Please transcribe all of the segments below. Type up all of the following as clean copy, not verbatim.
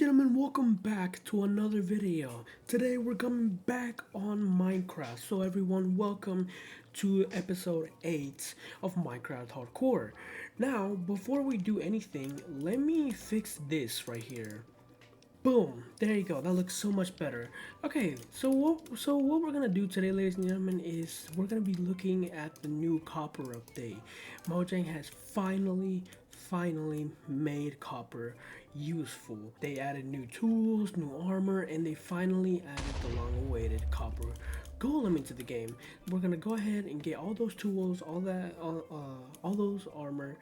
gentlemen, welcome back to another video. Today we're coming back on Minecraft. So everyone, welcome to episode 8 of Minecraft Hardcore. Now, before we do anything, let me fix this right here. Boom, there you go. That looks so much better. Okay, so what we're gonna do today, ladies and gentlemen, is we're gonna be looking at the new copper update. Mojang has finally made copper useful. They added new tools, new armor, and they finally added the long-awaited copper golem into the game. We're gonna go ahead and get all those tools, all those armor,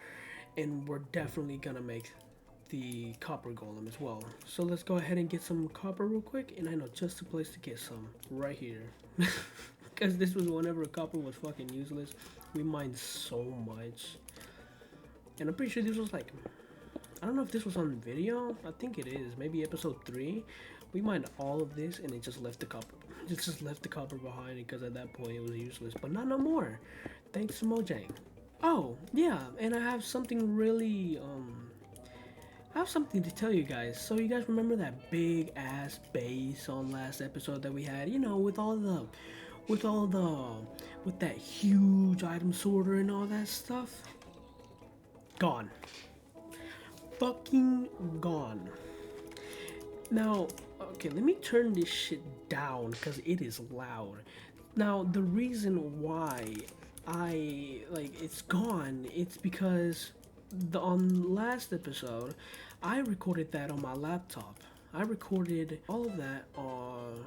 and we're definitely gonna make the copper golem as well. So let's go ahead and get some copper real quick, and I know just the place to get some right here. Because this was whenever copper was fucking useless. We mined so much, and I'm pretty sure this was like, I don't know if this was on video. I think it is, maybe episode 3. We mined all of this and it just left the copper. It just left the copper behind because at that point it was useless, but not no more, thanks to Mojang. Oh yeah, and I have something really I have something to tell you guys. So you guys remember that big ass base on last episode that we had? You know, with that huge item sorter and all that stuff? Gone. Fucking gone. Now, okay, let me turn this shit down because it is loud. Now, the reason why it's gone, it's because on last episode I recorded that on my laptop. I recorded all of that on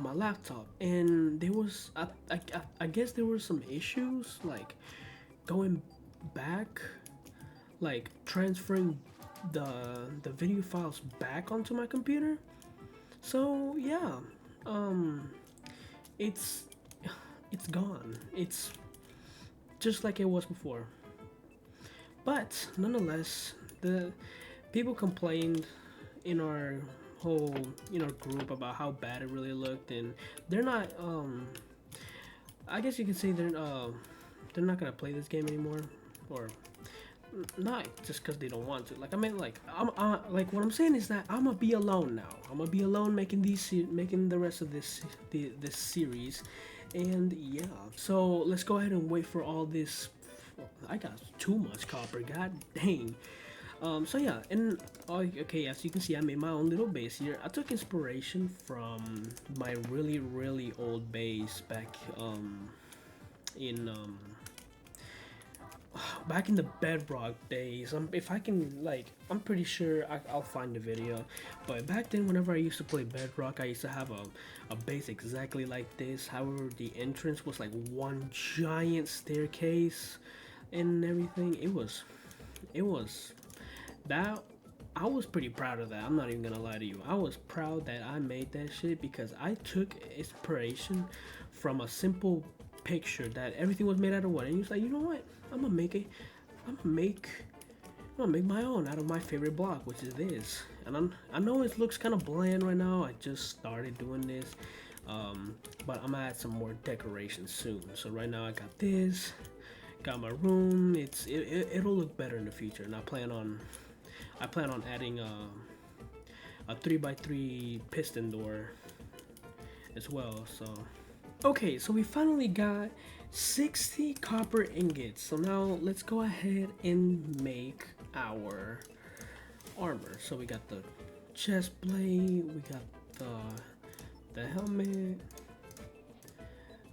my laptop, and there was I guess there were some issues like going back, like transferring the video files back onto my computer. So yeah, it's it's gone. It's just like it was before. But nonetheless, the people complained in our whole group about how bad it really looked, and they're not. I guess you can say they're not gonna play this game anymore, or not just because they don't want to. Like I mean, like like what I'm saying is that I'm gonna be alone now. I'm gonna be alone making making the rest of this series, and yeah. So let's go ahead and wait for all this. I got too much copper, god dang. So yeah, and okay, as you can see, I made my own little base here. I took inspiration from my really old base back in back in the bedrock days. If I can, like, I'm pretty sure I'll find the video, but back then whenever I used to play bedrock, I used to have a base exactly like this. However, the entrance was like one giant staircase and everything. It was that, I was pretty proud of that. I'm not even gonna lie to you. I was proud that I made that shit because I took inspiration from a simple picture that everything was made out of wood, and he was like, you know what? I'm gonna make my own out of my favorite block, which is this. And I know it looks kind of bland right now. I just started doing this, but I'm gonna add some more decorations soon. So right now I got this, got my room. It'll look better in the future, and I plan on adding a 3x3 piston door as well. So okay, so we finally got 60 copper ingots. So now let's go ahead and make our armor. So we got the chest plate, we got the helmet,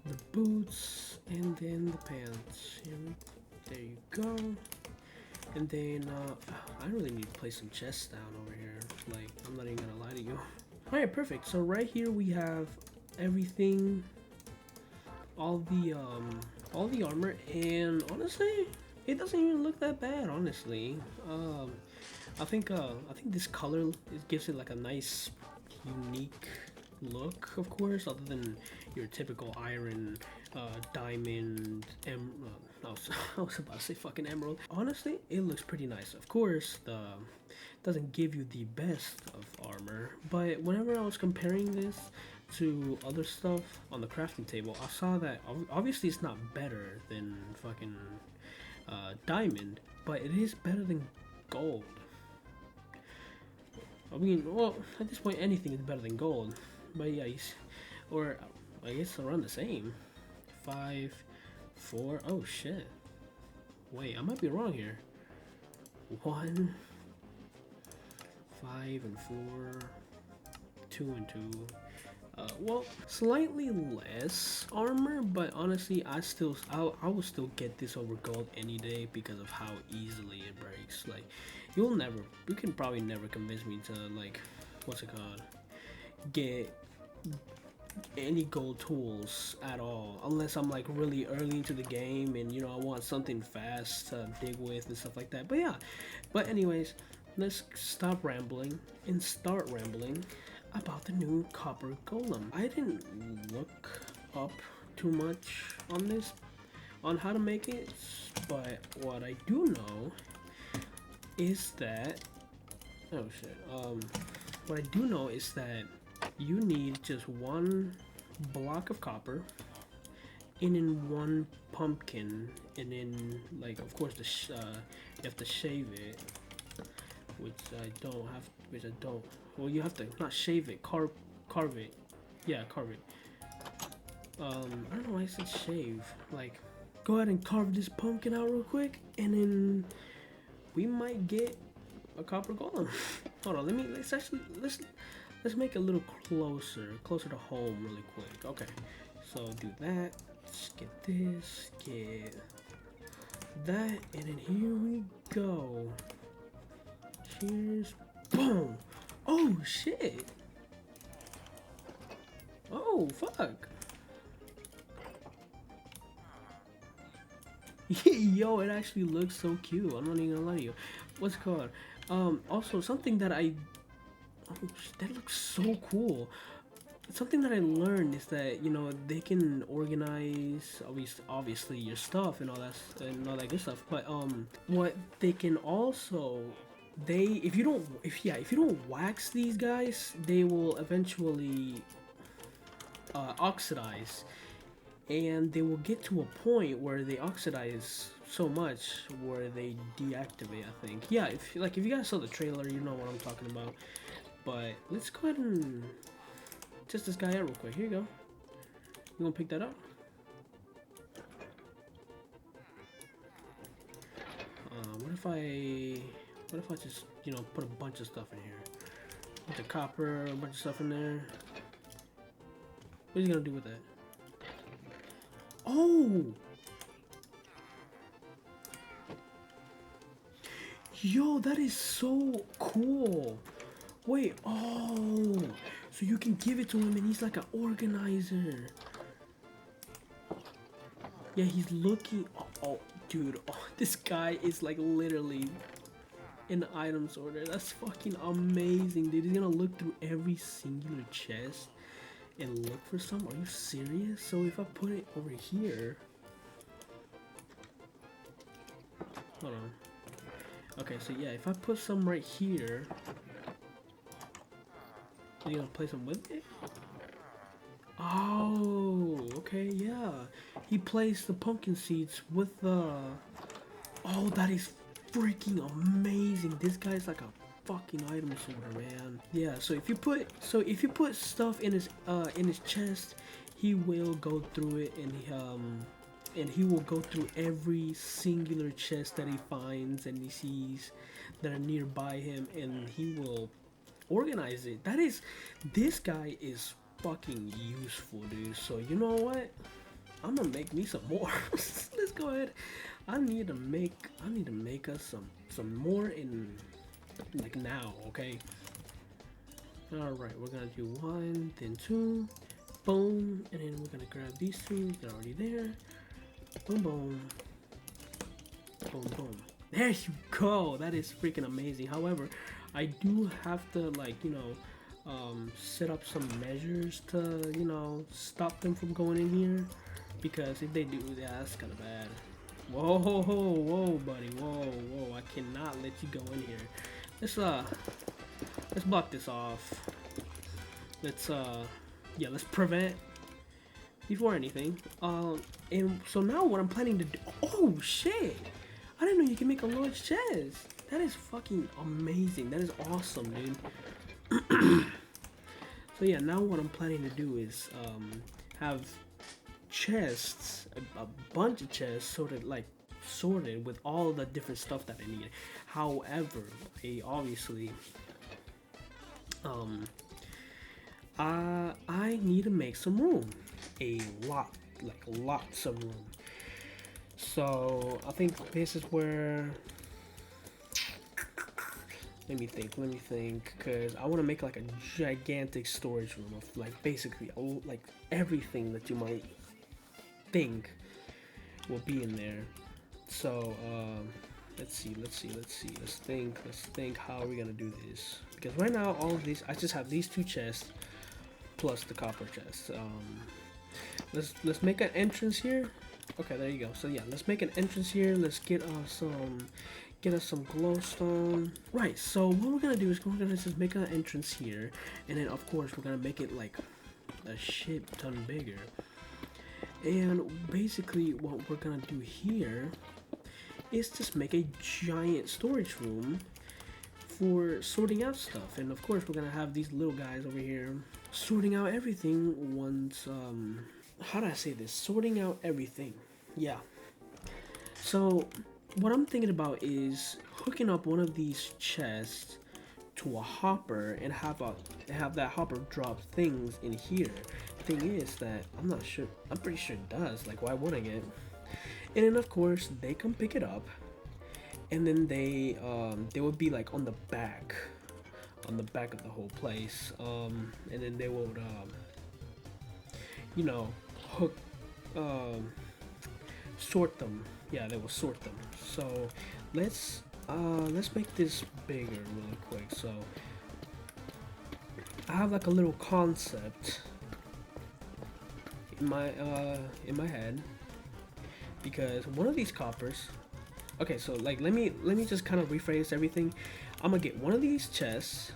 the boots, and then the pants. There you go. And then I really need to place some chests down over here. Like, I'm not even gonna lie to you. Alright, perfect. So right here we have everything, all the armor, and honestly, it doesn't even look that bad. Honestly, I think this color gives it like a nice, unique look, of course, other than your typical iron, diamond, I was about to say fucking emerald. Honestly, it looks pretty nice. Of course, doesn't give you the best of armor, but whenever I was comparing this to other stuff on the crafting table, I saw that obviously it's not better than fucking diamond, but it is better than gold. I mean, well, at this point, anything is better than gold. But yeah, or I guess around the same. 5, 4. Oh shit. Wait, I might be wrong here. 1, 5 and 4, 2 and 2. Well, slightly less armor, but honestly, I will still get this over gold any day because of how easily it breaks. Like, you can probably never convince me to like, what's it called, get any gold tools at all, unless I'm like really early into the game and I want something fast to dig with and stuff like that. But yeah, but anyways, let's stop rambling and start rambling about the new copper golem. I didn't look up too much on this, on how to make it, but what I do know is that, oh shit, what I do know is that you need just one block of copper and in one pumpkin, and then like of course you have to shave it, which I don't. Well, you have to not shave it, carve it. Yeah, carve it. I don't know why I said shave. Like, go ahead and carve this pumpkin out real quick, and then we might get a copper golem. Hold on, let's make it a little closer to home really quick. Okay, so do that. Just get this, get that, and then here we go. Cheers. Boom. Oh shit. Oh fuck. Yo, it actually looks so cute. I'm not even gonna lie to you. What's it called? Also something that that looks so cool. Something that I learned is that they can organize obviously your stuff and all that good stuff. But what they can also if you don't wax these guys, they will eventually oxidize, and they will get to a point where they oxidize so much where they deactivate. I think, yeah. If you guys saw the trailer, you know what I'm talking about. But let's go ahead and test this guy out real quick. Here you go. You gonna pick that up? What if I just put a bunch of stuff in here? Put the copper, a bunch of stuff in there. What are you gonna do with that? Oh! Yo, that is so cool. Wait, oh, so you can give it to him and he's like an organizer. Yeah, he's looking, oh dude, this guy is like literally in the item sorter. That's fucking amazing, dude. He's gonna look through every singular chest and look for some. Are you serious? So if I put it over here, hold on. Okay, so yeah, if I put some right here, are you gonna place them with it? Oh, okay, yeah. He placed the pumpkin seeds with the. Oh, that is freaking amazing. This guy's like a fucking item sorter, man. Yeah. So if you put stuff in his chest, he will go through it, and he will go through every singular chest that he finds and he sees that are nearby him, and he will organize it. This guy is fucking useful, dude. So you know what? I'm gonna make me some more. Let's go ahead. I need to make us some more in like now, okay? All right, we're gonna do 1, then 2, boom, and then we're gonna grab these 2. They're already there. Boom, boom, boom, boom. There you go. That is freaking amazing. However, I do have to set up some measures to stop them from going in here, because if they do, yeah, that's kind of bad. Whoa, whoa, buddy, whoa! I cannot let you go in here. Let's block this off. Let's prevent before anything. And so now what I'm planning to do. Oh shit! I didn't know you can make a large chest. That is fucking amazing. That is awesome, dude. So yeah, now what I'm planning to do is have chests, a bunch of chests, sorted with all the different stuff that I need. However, I obviously um I need to make some room, a lot, like lots of room. So I think this is where. Let me think, because I want to make like a gigantic storage room of like basically like everything that you might think will be in there. So let's think how are we gonna do this, because right now all of these, I just have these two chests plus the copper chest. Let's make an entrance here. Okay, there you go. So yeah, let's make an entrance here. Let's get us some glowstone. Right, so what we're gonna do is we're gonna just make an entrance here, and then of course we're gonna make it like a shit ton bigger. And basically what we're gonna do here is just make a giant storage room for sorting out stuff. And of course we're gonna have these little guys over here sorting out everything once how do I say this? Sorting out everything. Yeah. So what I'm thinking about is hooking up one of these chests to a hopper and have that hopper drop things in here. Thing is that I'm not sure. I'm pretty sure it does. Like, why wouldn't it? And then of course they come pick it up, and then they would be like on the back of the whole place. And then they would you know, hook sort them. Yeah, they will sort them. So let's make this bigger really quick. So I have like a little concept in my head, because one of these coppers. Okay, so like let me just kind of rephrase everything. I'm gonna get one of these chests,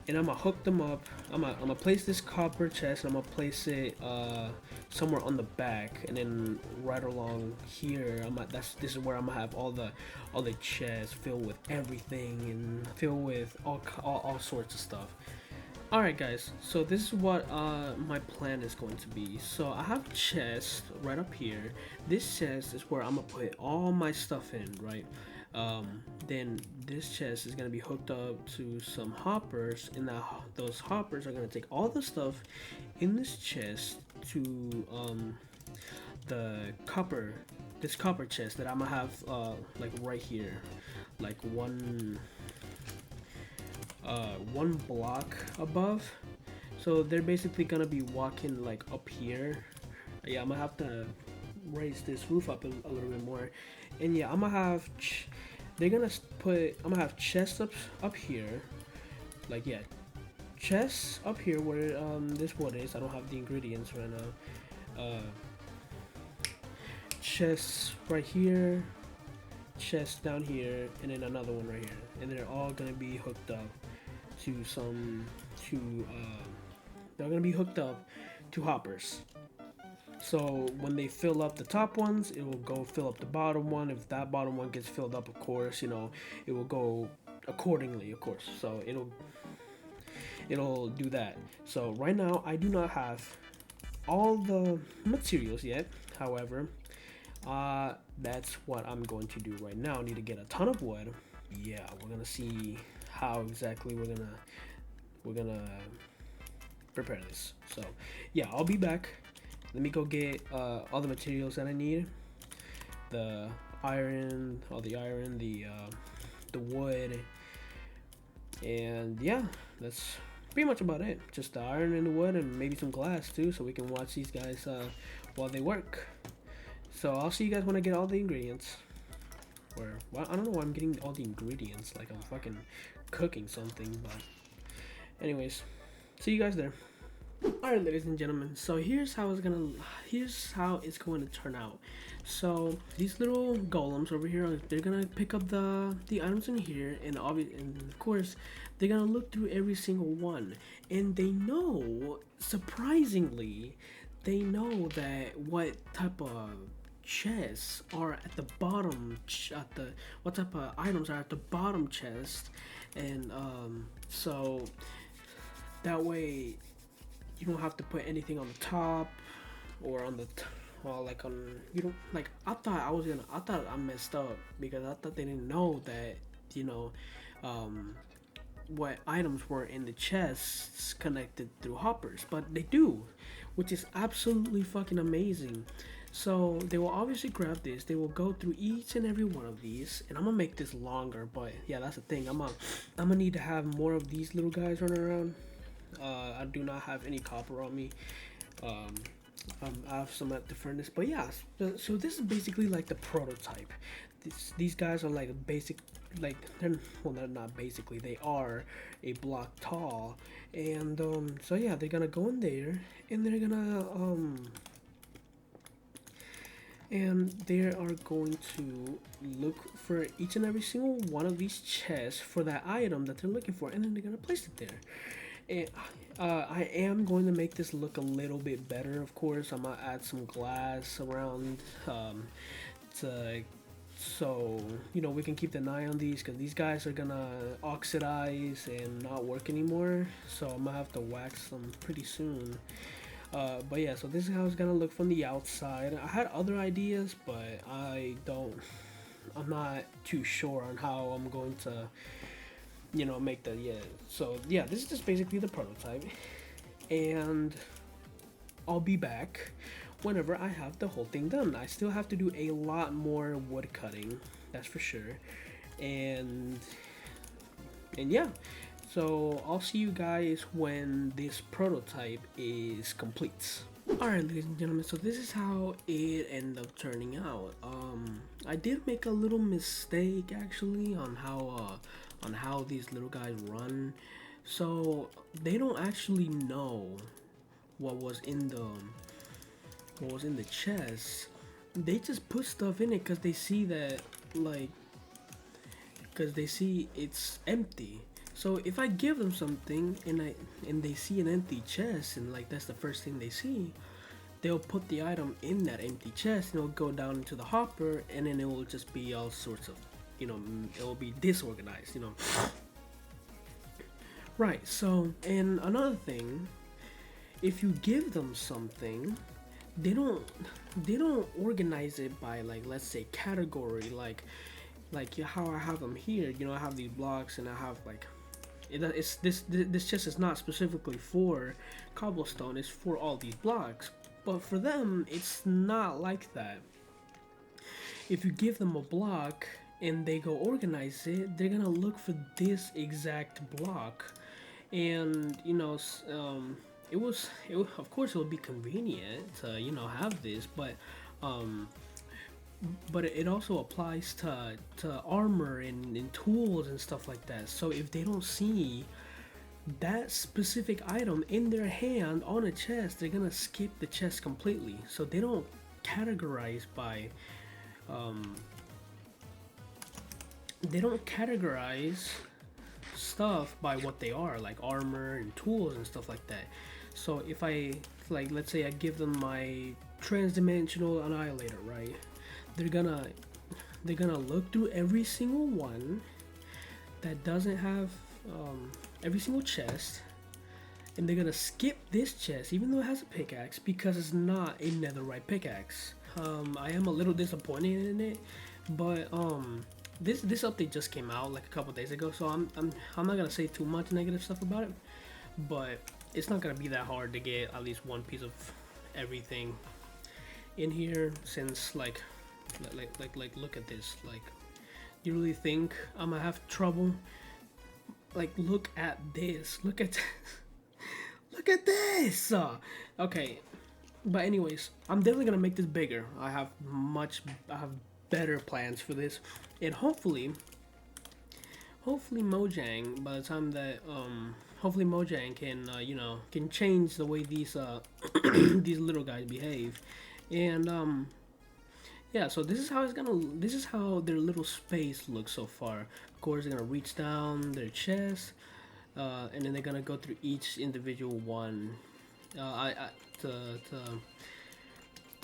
and I'm gonna hook them up. I'm gonna place this copper chest, and I'm gonna place it somewhere on the back, and then right along here, this is where I'm gonna have all the chests filled with everything and filled with all sorts of stuff. All right, guys. So this is what my plan is going to be. So I have a chest right up here. This chest is where I'm gonna put all my stuff in, right? Then this chest is gonna be hooked up to some hoppers, and those hoppers are gonna take all the stuff in this chest to this copper chest that I'm gonna have like right here, like one block above. So they're basically gonna be walking like up here. Yeah, I'm gonna have to raise this roof up a little bit more. And yeah, I'm gonna have I'm gonna have chests up here, like, yeah, chests up here where this wood is. I don't have the ingredients right now. Chests right here, chests down here, and then another one right here, and they're all gonna be hooked up to they're gonna be hooked up to hoppers. So when they fill up the top ones, it will go fill up the bottom one. If that bottom one gets filled up, of course, you know, it will go accordingly, of course. So it'll do that. So right now I do not have all the materials yet. However, that's what I'm going to do right now. I need to get a ton of wood. Yeah, we're gonna see how exactly we're gonna prepare this. So yeah, I'll be back. Let me go get all the materials that I need. The iron, the wood, and yeah, that's pretty much about it. Just the iron and the wood, and maybe some glass too, so we can watch these guys while they work. So I'll see you guys when I get all the ingredients. Well, I don't know why I'm getting all the ingredients, like I'm fucking cooking something, but anyways, see you guys there. Alright, ladies and gentlemen, so here's how it's going to turn out. So these little golems over here, they're gonna pick up the items in here, and of course they're gonna look through every single one, and they know, surprisingly, they know that what type of chests are at the bottom, at the what type of items are at the bottom chest, and so that way you don't have to put anything on the top or on the well, like on you don't like I thought I messed up because I thought they didn't know that you know um what items were in the chests connected through hoppers, but they do, which is absolutely fucking amazing. So they will obviously grab this, they will go through each and every one of these, and I'm gonna make this longer, but yeah, that's the thing. I'm gonna need to have more of these little guys running around. I do not have any copper on me. Um, I have some at the furnace, but yeah. So this is basically like the prototype. These guys are like basic, like they're not basically. They are a block tall, and so yeah, they're gonna go in there, and they're gonna and they are going to look for each and every single one of these chests for that item that they're looking for, and then they're gonna place it there. And I am going to make this look a little bit better, of course. I'm gonna add some glass around to so you know we can keep an eye on these, because these guys are gonna oxidize and not work anymore, so I'm gonna have to wax them pretty soon. But yeah, so this is how it's gonna look from the outside. I had other ideas, but I'm not too sure on how I'm going to make the so yeah, this is just basically the prototype, and I'll be back whenever I have the whole thing done. I still have to do a lot more wood cutting, that's for sure, and yeah, so I'll see you guys when this prototype is complete. Alright, ladies and gentlemen, so this is how it ended up turning out. I did make a little mistake actually on how these little guys run. So they don't actually know what was in the chest. They just put stuff in it because they see that because they see it's empty. So if I give them something and they see an empty chest, and like that's the first thing they see, they'll put the item in that empty chest and it'll go down into the hopper, and then it will just be all sorts of, it will be disorganized, Right, so, and another thing, if you give them something, they don't organize it by, like, let's say category, like how I have them here. I have these blocks, and I have like this chest is not specifically for cobblestone, it's for all these blocks, but for them it's not like that. If you give them a block and they go organize it, they're gonna look for this exact block, and of course it would be convenient to have this, but it also applies to armor and tools and stuff like that. So if they don't see that specific item in their hand on a chest, they're gonna skip the chest completely. So they don't categorize by stuff by what they are, like armor and tools and stuff like that. So if I, like, let's say I give them my transdimensional annihilator, right? They're gonna look through every single one that doesn't have every single chest, and they're gonna skip this chest even though it has a pickaxe, because it's not a netherite pickaxe. I am a little disappointed in it, but this update just came out like a couple days ago, so I'm not gonna say too much negative stuff about it, but it's not gonna be that hard to get at least one piece of everything in here, since like look at this. Like, you really think I'm gonna have trouble? Like, look at this, look at look at this. Okay, but anyways, I'm definitely gonna make this bigger. I have better plans for this, and hopefully Mojang, by the time that hopefully Mojang can can change the way these these little guys behave, and yeah, so this is how their little space looks so far. Of course, they're gonna reach down their chest, and then they're gonna go through each individual one, to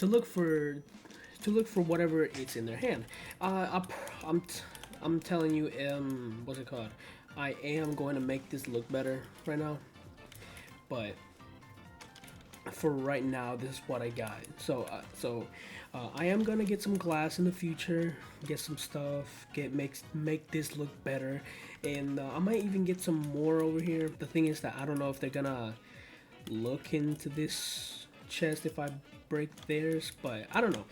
look for to look for whatever it's in their hand. I'm telling you, what's it called? I am going to make this look better right now, but for right now, this is what I got. I am gonna get some glass in the future, get some stuff, make this look better, and I might even get some more over here. The thing is that I don't know if they're gonna look into this chest if I break theirs, but I don't know.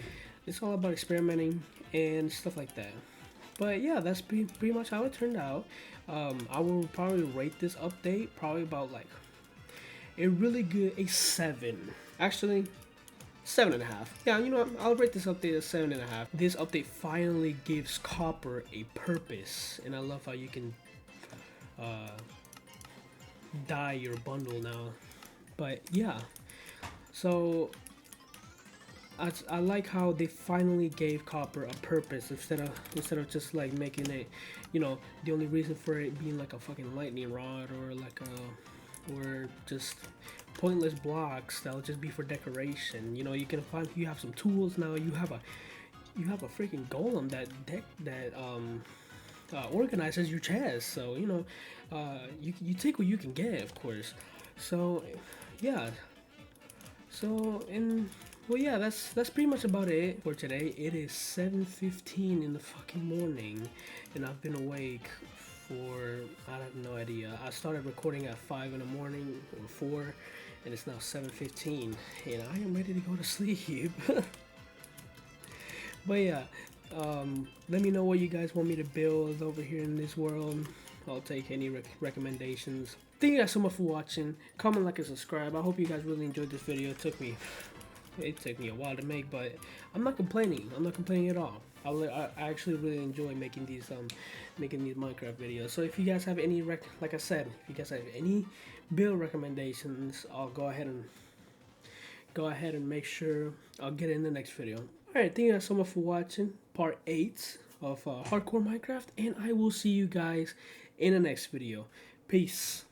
It's all about experimenting and stuff like that. But yeah, that's pretty much how it turned out. I will probably rate this update probably about like a really good a 7. Actually, 7.5. Yeah, you know what? I'll rate this update a 7.5. This update finally gives copper a purpose, and I love how you can dye your bundle now. But yeah, so I like how they finally gave copper a purpose instead of just like making it, you know, the only reason for it being like a fucking lightning rod or like a or just pointless blocks that'll just be for decoration. You know, you have some tools now. You have a freaking golem that organizes your chest. So you know, you take what you can get, of course. So yeah. So and well, yeah, that's pretty much about it for today. It is 7:15 in the fucking morning, and I've been awake for I have no idea. I started recording at 5 in the morning or 4, and it's now 7:15, and I am ready to go to sleep. But yeah, let me know what you guys want me to build over here in this world. I'll take any recommendations. Thank you guys so much for watching. Comment, like, and subscribe. I hope you guys really enjoyed this video. It took me a while to make, but I'm not complaining. I'm not complaining at all. I actually really enjoy making these Minecraft videos. So if you guys have any like I said, if you guys have any build recommendations, I'll go ahead and make sure I'll get it in the next video. Alright, thank you guys so much for watching part 8 of Hardcore Minecraft, and I will see you guys in the next video. Peace.